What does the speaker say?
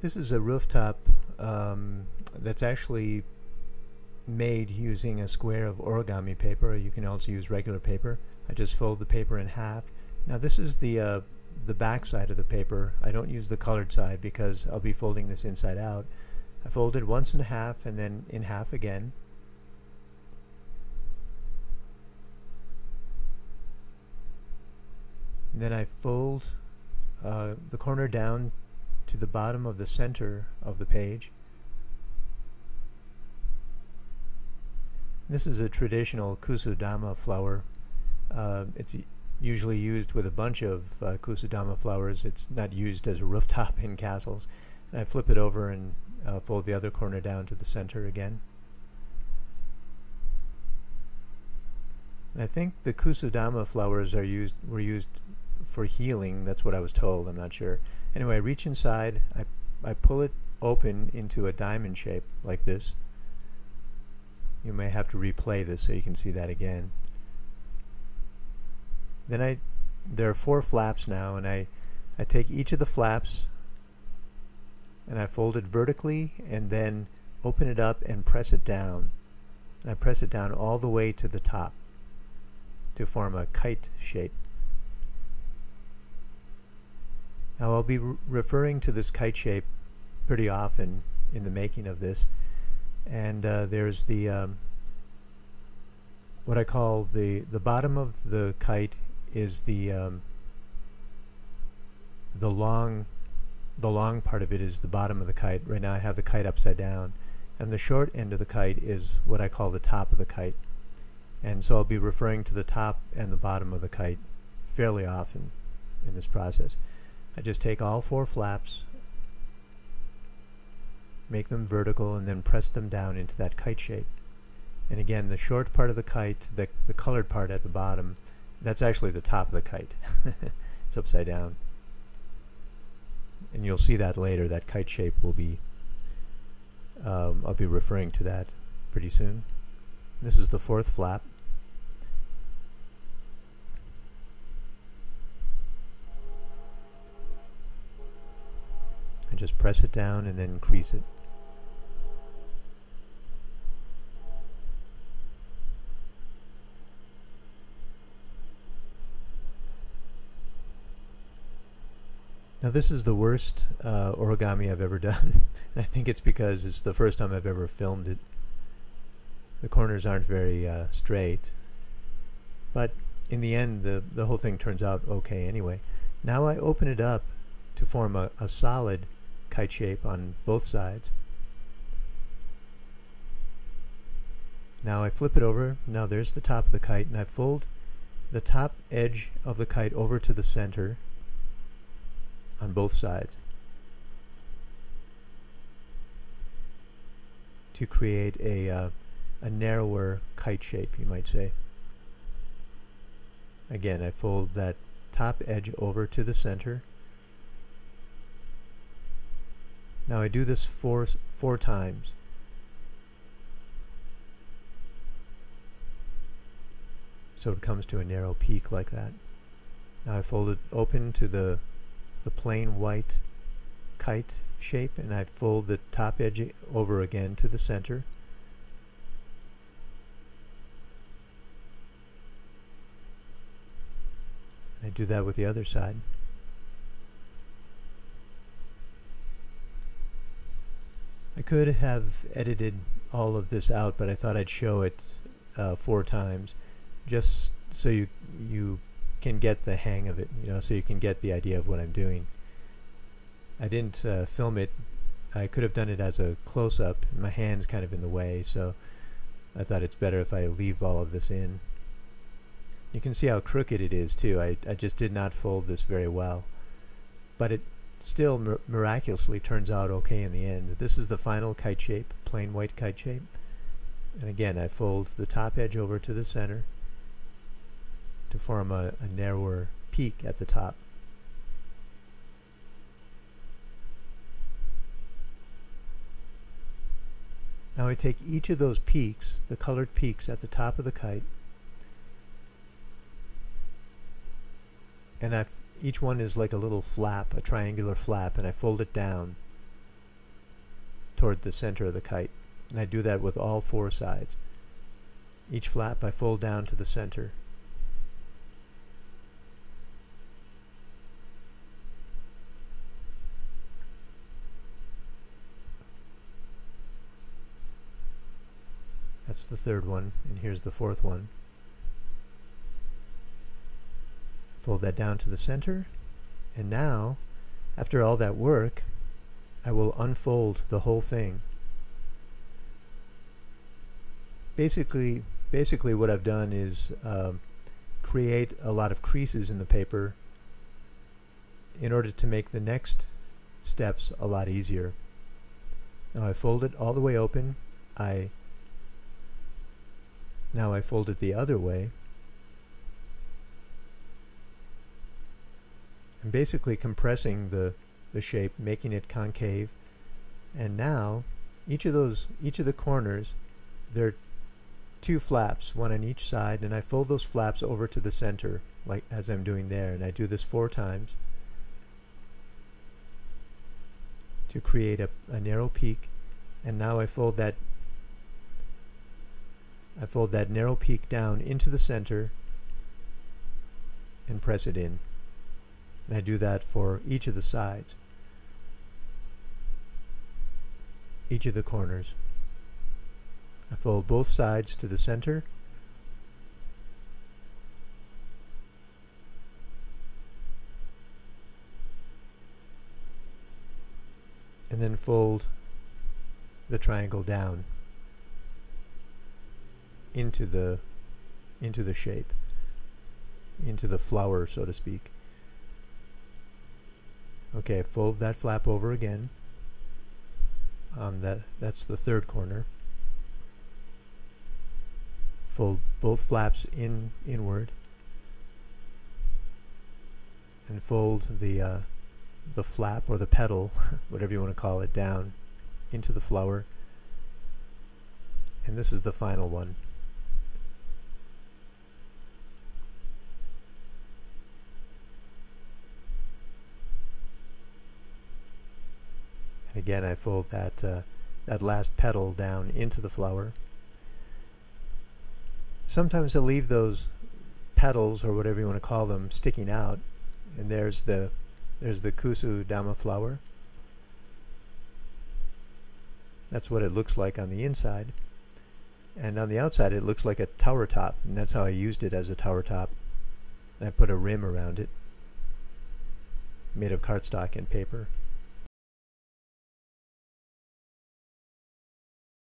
This is a rooftop that's actually made using a square of origami paper. You can also use regular paper. I just fold the paper in half. Now this is the back side of the paper. I don't use the colored side because I'll be folding this inside out. I fold it once in half and then in half again. And then I fold the corner down to the bottom of the center of the page. This is a traditional Kusudama flower. It's usually used with a bunch of Kusudama flowers. It's not used as a rooftop in castles. And I flip it over and fold the other corner down to the center again. And I think the Kusudama flowers were used for healing. That's what I was told. I'm not sure. Anyway, I reach inside. I pull it open into a diamond shape like this. You may have to replay this so you can see that again. Then there are 4 flaps now, and I take each of the flaps and I fold it vertically and then open it up and press it down. And I press it down all the way to the top to form a kite shape. Now I'll be referring to this kite shape pretty often in the making of this. And there's the what I call the bottom of the kite is the long part of it is the bottom of the kite. Right now I have the kite upside down, and the short end of the kite is what I call the top of the kite. And so I'll be referring to the top and the bottom of the kite fairly often in this process. I just take all 4 flaps, make them vertical, and then press them down into that kite shape. And again, the short part of the kite, the colored part at the bottom, that's actually the top of the kite. It's upside down. And you'll see that later. That kite shape will be, I'll be referring to that pretty soon. This is the 4th flap. I just press it down and then crease it. Now this is the worst origami I've ever done. And I think it's because it's the first time I've ever filmed it. The corners aren't very straight. But in the end, the whole thing turns out okay anyway. Now I open it up to form a solid kite shape on both sides. Now I flip it over. Now there's the top of the kite, and I fold the top edge of the kite over to the center on both sides to create a narrower kite shape, you might say. Again, I fold that top edge over to the center. Now I do this four times. So it comes to a narrow peak like that. Now I fold it open to the plain white kite shape, and I fold the top edge over again to the center. And I do that with the other side. I could have edited all of this out, but I thought I'd show it 4 times just so you can get the hang of it, so you can get the idea of what I'm doing. I didn't film it. I could have done it as a close-up. My hand's kind of in the way, so I thought it's better if I leave all of this in. You can see how crooked it is too. I just did not fold this very well, but it still miraculously turns out okay in the end. This is the final kite shape, plain white kite shape. And again, I fold the top edge over to the center to form a narrower peak at the top. Now I take each of those peaks, the colored peaks at the top of the kite, and each one is like a little flap, a triangular flap, and I fold it down toward the center of the kite. And I do that with all four sides. Each flap I fold down to the center. That's the third one, and here's the fourth one. Fold that down to the center, and now, after all that work, I will unfold the whole thing. Basically what I've done is create a lot of creases in the paper in order to make the next steps a lot easier. Now I fold it all the way open. Now I fold it the other way. I'm basically compressing the shape, making it concave. And now each of the corners, there are two flaps, one on each side, and I fold those flaps over to the center, like as I'm doing there, and I do this 4 times to create a narrow peak. And now I fold that narrow peak down into the center and press it in. And I do that for each of the sides, each of the corners. I fold both sides to the center, and then fold the triangle down into the shape, into the flower, so to speak. Okay, fold that flap over again. That's the third corner. Fold both flaps inward, and fold the flap or the petal, whatever you want to call it, down into the flower. And this is the final one. And again, I fold that last petal down into the flower. Sometimes I leave those petals, or whatever you want to call them, sticking out. And there's the Kusudama flower. That's what it looks like on the inside. And on the outside it looks like a tower top, and that's how I used it, as a tower top. And I put a rim around it, made of cardstock and paper.